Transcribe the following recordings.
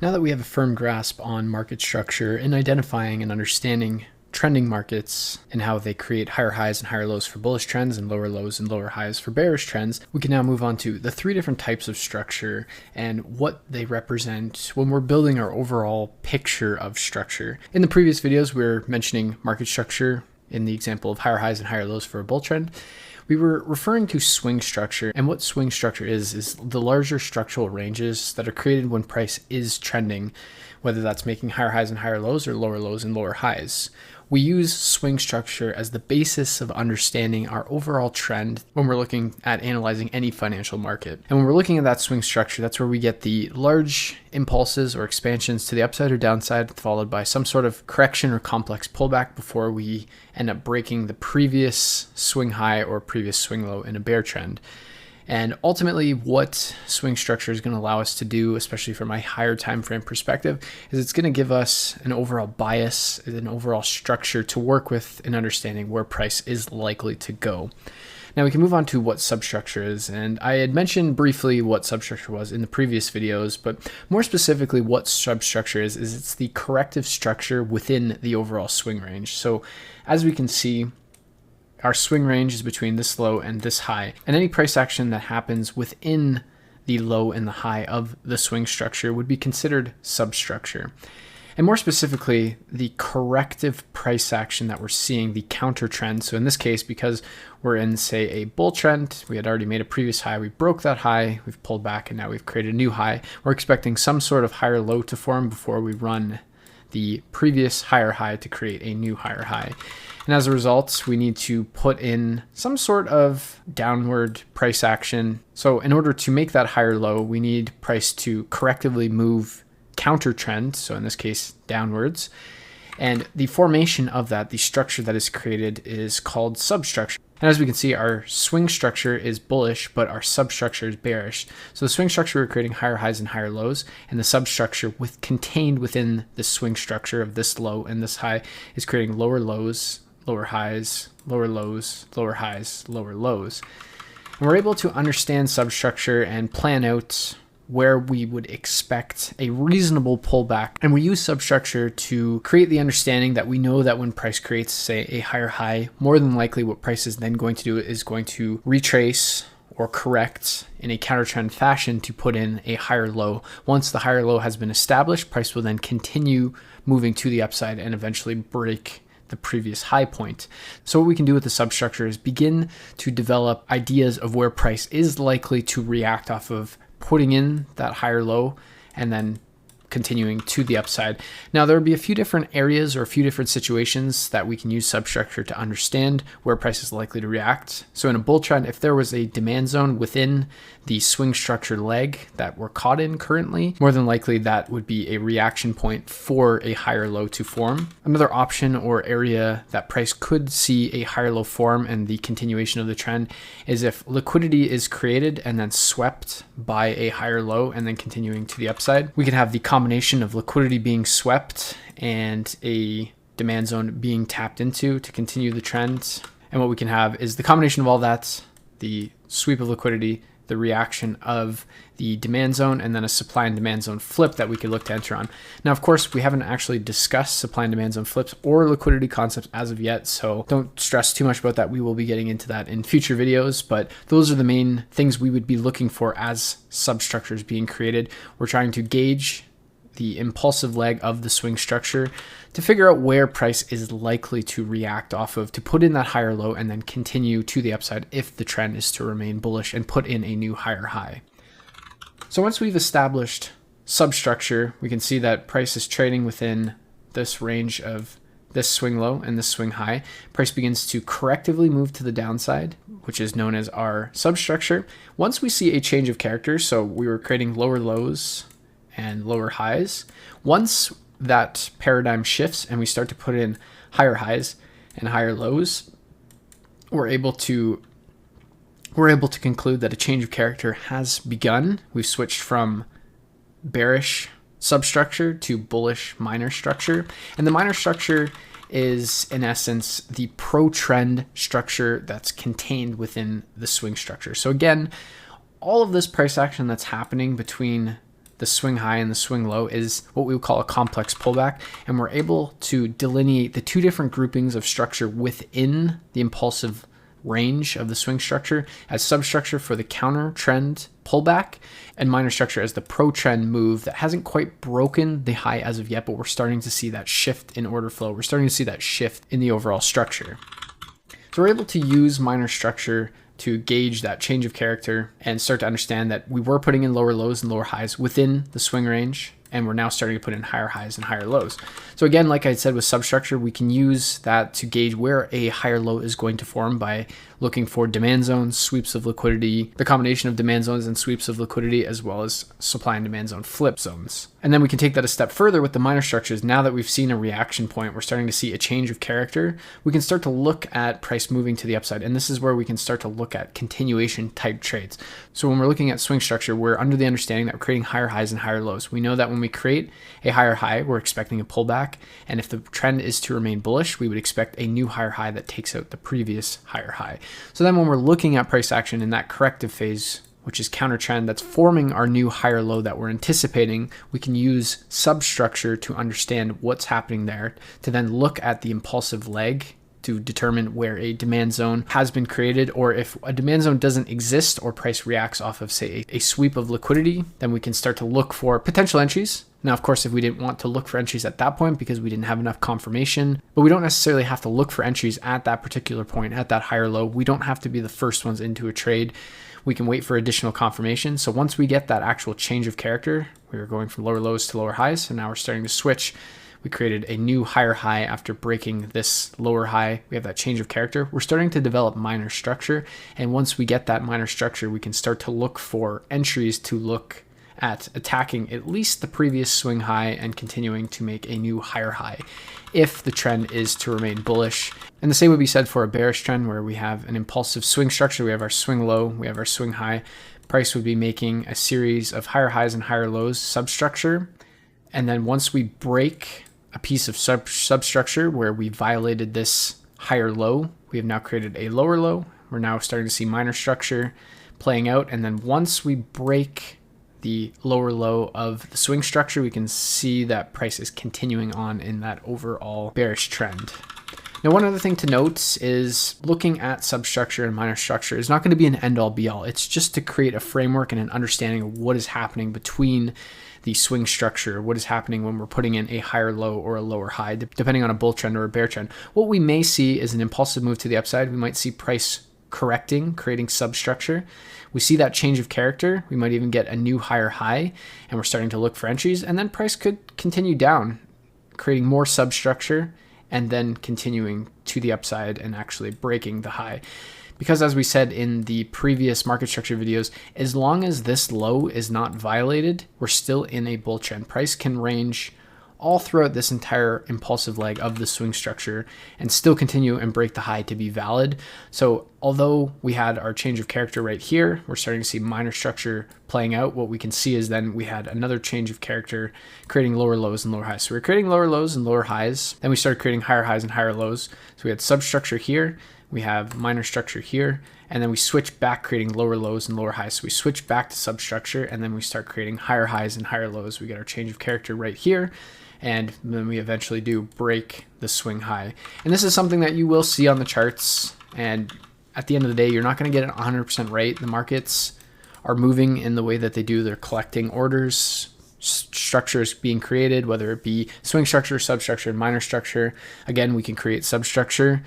Now that we have a firm grasp on market structure and identifying and understanding trending markets and how they create higher highs and higher lows for bullish trends and lower lows and lower highs for bearish trends, we can now move on to the three different types of structure and what they represent when we're building our overall picture of structure. In the previous videos, we were mentioning market structure in the example of higher highs and higher lows for a bull trend. We were referring to swing structure, and what swing structure is the larger structural ranges that are created when price is trending, whether that's making higher highs and higher lows or lower lows and lower highs. We use swing structure as the basis of understanding our overall trend when we're looking at analyzing any financial market. And when we're looking at that swing structure, that's where we get the large impulses or expansions to the upside or downside, followed by some sort of correction or complex pullback before we end up breaking the previous swing high or previous swing low in a bear trend. And ultimately, what swing structure is going to allow us to do, especially from a higher time frame perspective, is it's going to give us an overall bias, an overall structure to work with in understanding where price is likely to go. Now we can move on to what substructure is, and I had mentioned briefly what substructure was in the previous videos, but more specifically what substructure is it's the corrective structure within the overall swing range. So as we can see, our swing range is between this low and this high, and any price action that happens within the low and the high of the swing structure would be considered substructure. And more specifically, the corrective price action that we're seeing, the counter trend. So in this case, because we're in, say, a bull trend, we had already made a previous high, we broke that high, we've pulled back, and now we've created a new high. We're expecting some sort of higher low to form before we run the previous higher high to create a new higher high. And as a result, we need to put in some sort of downward price action. So in order to make that higher low, we need price to correctively move counter trend. So in this case, downwards. And the formation of that, the structure that is created, is called substructure. And as we can see, our swing structure is bullish, but our substructure is bearish. So the swing structure, we're creating higher highs and higher lows, and the substructure contained within the swing structure of this low and this high is creating lower lows, lower highs, lower lows, lower highs, lower lows. And we're able to understand substructure and plan out where we would expect a reasonable pullback. And we use substructure to create the understanding that we know that when price creates, say, a higher high, more than likely what price is then going to do is going to retrace or correct in a counter trend fashion to put in a higher low. Once the higher low has been established, price will then continue moving to the upside and eventually break the previous high point. So what we can do with the substructure is begin to develop ideas of where price is likely to react off of putting in that higher low and then continuing to the upside. Now, there will be a few different areas or a few different situations that we can use substructure to understand where price is likely to react. So in a bull trend, if there was a demand zone within the swing structure leg that we're caught in currently, more than likely that would be a reaction point for a higher low to form. Another option or area that price could see a higher low form and the continuation of the trend is if liquidity is created and then swept by a higher low and then continuing to the upside. We can have the combination of liquidity being swept and a demand zone being tapped into to continue the trend. And what we can have is the combination of all that, the sweep of liquidity, the reaction of the demand zone, and then a supply and demand zone flip that we could look to enter on. Now, of course, we haven't actually discussed supply and demand zone flips or liquidity concepts as of yet, so don't stress too much about that. We will be getting into that in future videos, but those are the main things we would be looking for as substructures being created. We're trying to gauge the impulsive leg of the swing structure to figure out where price is likely to react off of to put in that higher low and then continue to the upside if the trend is to remain bullish and put in a new higher high. So once we've established substructure, we can see that price is trading within this range of this swing low and this swing high. Price begins to correctively move to the downside, which is known as our substructure. Once we see a change of character, so we were creating lower lows and lower highs. Once that paradigm shifts and we start to put in higher highs and higher lows, we're able to conclude that a change of character has begun. We've switched from bearish substructure to bullish minor structure. And the minor structure is, in essence, the pro-trend structure that's contained within the swing structure. So again, all of this price action that's happening between the swing high and the swing low is what we would call a complex pullback, and we're able to delineate the two different groupings of structure within the impulsive range of the swing structure as substructure for the counter trend pullback and minor structure as the pro trend move that hasn't quite broken the high as of yet, but we're starting to see that shift in order flow. We're starting to see that shift in the overall structure. So we're able to use minor structure to gauge that change of character and start to understand that we were putting in lower lows and lower highs within the swing range, and we're now starting to put in higher highs and higher lows. So again, like I said with substructure, we can use that to gauge where a higher low is going to form by looking for demand zones, sweeps of liquidity, the combination of demand zones and sweeps of liquidity, as well as supply and demand zone flip zones. And then we can take that a step further with the minor structures. Now that we've seen a reaction point, we're starting to see a change of character. We can start to look at price moving to the upside. And this is where we can start to look at continuation type trades. So when we're looking at swing structure, we're under the understanding that we're creating higher highs and higher lows. We know that when we create a higher high, we're expecting a pullback. And if the trend is to remain bullish, we would expect a new higher high that takes out the previous higher high. So then when we're looking at price action in that corrective phase, which is counter trend, that's forming our new higher low that we're anticipating, we can use substructure to understand what's happening there, to then look at the impulsive leg to determine where a demand zone has been created, or if a demand zone doesn't exist or price reacts off of, say, a sweep of liquidity, then we can start to look for potential entries. Now, of course, if we didn't want to look for entries at that point because we didn't have enough confirmation, but we don't necessarily have to look for entries at that particular point, at that higher low. We don't have to be the first ones into a trade. We can wait for additional confirmation. So once we get that actual change of character, we were going from lower lows to lower highs, and now we're starting to switch. We created a new higher high after breaking this lower high. We have that change of character. We're starting to develop minor structure. And once we get that minor structure, we can start to look for entries to look at attacking at least the previous swing high and continuing to make a new higher high if the trend is to remain bullish. And the same would be said for a bearish trend where we have an impulsive swing structure. We have our swing low, we have our swing high. Price would be making a series of higher highs and higher lows substructure. And then once we break a piece of substructure where we violated this higher low, we have now created a lower low. We're now starting to see minor structure playing out. And then once we break the lower low of the swing structure, we can see that price is continuing on in that overall bearish trend. Now, one other thing to note is looking at substructure and minor structure is not going to be an end-all be-all. It's just to create a framework and an understanding of what is happening between the swing structure, what is happening when we're putting in a higher low or a lower high, depending on a bull trend or a bear trend. What we may see is an impulsive move to the upside. We might see price correcting, creating substructure. We see that change of character. We might even get a new higher high, and we're starting to look for entries. And then price could continue down, creating more substructure, and then continuing to the upside and actually breaking the high. Because as we said in the previous market structure videos, as long as this low is not violated, we're still in a bull trend. Price can range all throughout this entire impulsive leg of the swing structure and still continue and break the high to be valid. So although we had our change of character right here, we're starting to see minor structure playing out. What we can see is then we had another change of character creating lower lows and lower highs. So we're creating lower lows and lower highs. Then we started creating higher highs and higher lows. So we had substructure here, we have minor structure here, and then we switch back creating lower lows and lower highs. So we switch back to substructure, and then we start creating higher highs and higher lows. We get our change of character right here, and then we eventually do break the swing high. And this is something that you will see on the charts, and at the end of the day, you're not going to get it 100% right. The markets are moving in the way that they do. They're collecting orders, structures being created, whether it be swing structure, substructure, and minor structure. Again, we can create substructure,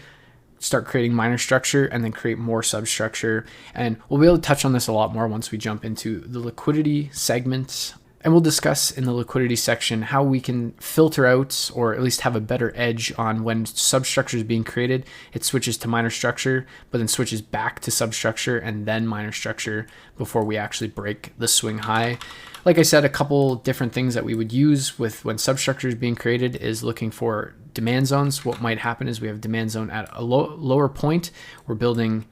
start creating minor structure, and then create more substructure. And we'll be able to touch on this a lot more once we jump into the liquidity segment. And we'll discuss in the liquidity section how we can filter out, or at least have a better edge on when substructure is being created, it switches to minor structure, but then switches back to substructure and then minor structure before we actually break the swing high. Like I said, a couple different things that we would use with when substructure is being created is looking for demand zones. What might happen is we have demand zone at a lower point. We're building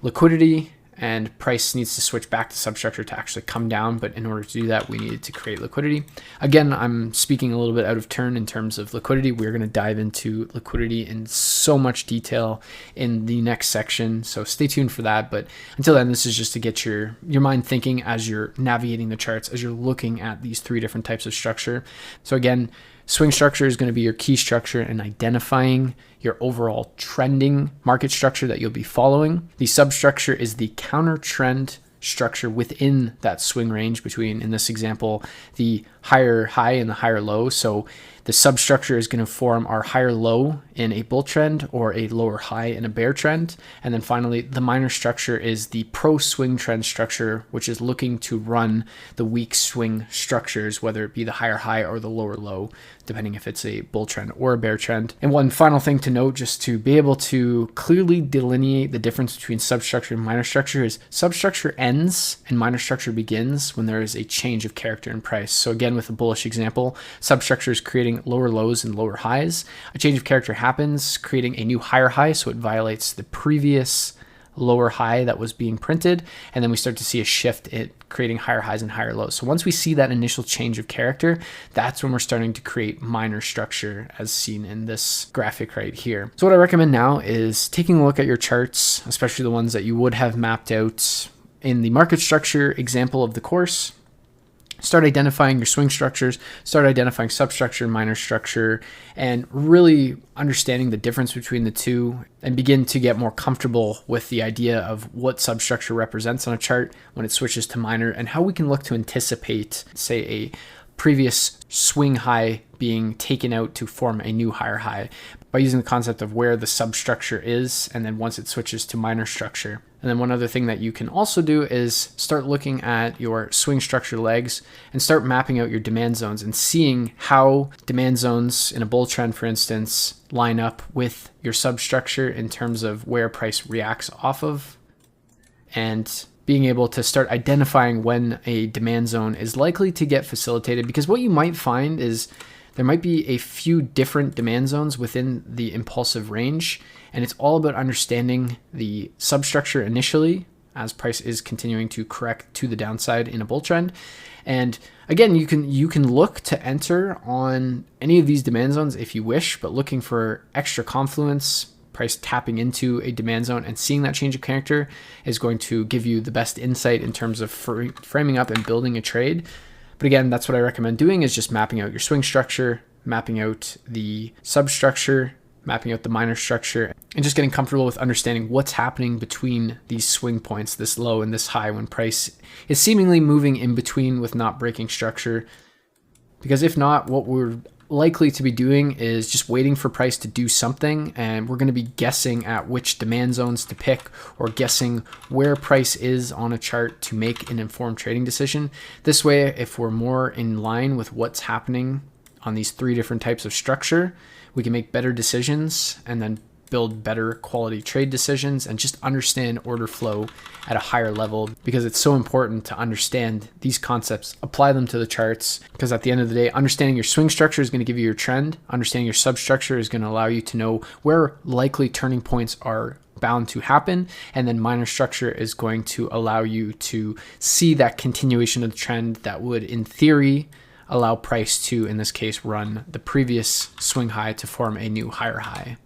liquidity and price needs to switch back to substructure to actually come down. But in order to do that, we needed to create liquidity. Again, I'm speaking a little bit out of turn in terms of liquidity. We're going to dive into liquidity in so much detail in the next section, so stay tuned for that. But until then, this is just to get your mind thinking as you're navigating the charts, as you're looking at these three different types of structure. So again, swing structure is going to be your key structure in identifying your overall trending market structure that you'll be following. The substructure is the counter trend structure within that swing range between, in this example, the higher high and the higher low. So the substructure is going to form our higher low in a bull trend or a lower high in a bear trend. And then finally, the minor structure is the pro swing trend structure, which is looking to run the weak swing structures, whether it be the higher high or the lower low, depending if it's a bull trend or a bear trend. And one final thing to note, just to be able to clearly delineate the difference between substructure and minor structure, is substructure ends and minor structure begins when there is a change of character in price. So again, with a bullish example, substructure is creating lower lows and lower highs. A change of character happens, creating a new higher high, so it violates the previous lower high that was being printed, and then we start to see a shift in creating higher highs and higher lows. So once we see that initial change of character, that's when we're starting to create minor structure, as seen in this graphic right here. So what I recommend now is taking a look at your charts, especially the ones that you would have mapped out in the market structure example of the course. Start identifying your swing structures, start identifying substructure, minor structure, and really understanding the difference between the two, and begin to get more comfortable with the idea of what substructure represents on a chart when it switches to minor, and how we can look to anticipate, say, a previous swing high being taken out to form a new higher high by using the concept of where the substructure is, and then once it switches to minor structure. And then one other thing that you can also do is start looking at your swing structure legs and start mapping out your demand zones and seeing how demand zones in a bull trend, for instance, line up with your substructure in terms of where price reacts off of, and being able to start identifying when a demand zone is likely to get facilitated. Because what you might find is there might be a few different demand zones within the impulsive range, and it's all about understanding the substructure initially as price is continuing to correct to the downside in a bull trend. And again, you can look to enter on any of these demand zones if you wish, but looking for extra confluence, price tapping into a demand zone and seeing that change of character is going to give you the best insight in terms of framing up and building a trade. But again, that's what I recommend doing, is just mapping out your swing structure, mapping out the substructure, mapping out the minor structure, and just getting comfortable with understanding what's happening between these swing points, this low and this high, when price is seemingly moving in between with not breaking structure. Because if not, what we're likely to be doing is just waiting for price to do something, and we're going to be guessing at which demand zones to pick, or guessing where price is on a chart to make an informed trading decision. This way, if we're more in line with what's happening on these three different types of structure, we can make better decisions and then build better quality trade decisions and just understand order flow at a higher level, because it's so important to understand these concepts, apply them to the charts, because at the end of the day, understanding your swing structure is going to give you your trend. Understanding your substructure is going to allow you to know where likely turning points are bound to happen, and then minor structure is going to allow you to see that continuation of the trend that would, in theory, allow price to, in this case, run the previous swing high to form a new higher high.